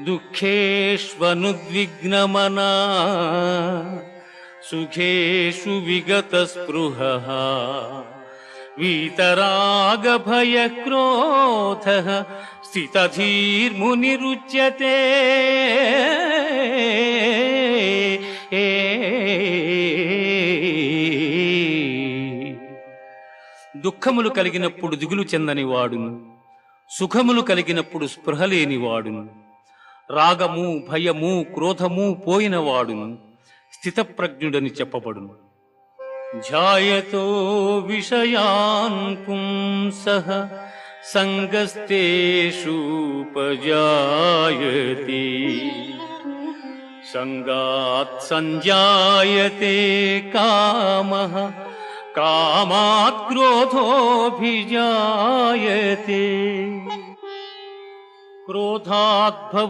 దుఃఖేష్వనుద్విగ్నమనా సుఖేషు విగతస్పృహః వీతరాగభయక్రోధః స్థితధీర్మునిరుచ్యతే. దుఃఖములు కలిగినప్పుడు దిగులు చెందని వాడును, సుఖములు కలిగినప్పుడు స్పృహ లేనివాడును, రాగము భయము క్రోధము పోయినవాడును స్థితప్రజ్ఞుడని చెప్పబడును. ధ్యాయతో విషయాన్ పుంసః సంగస్తేషూపజాయతే సంగాత్ సంజాయతే కామః కామాత్ క్రోధోభిజాయతే క్రోధాత్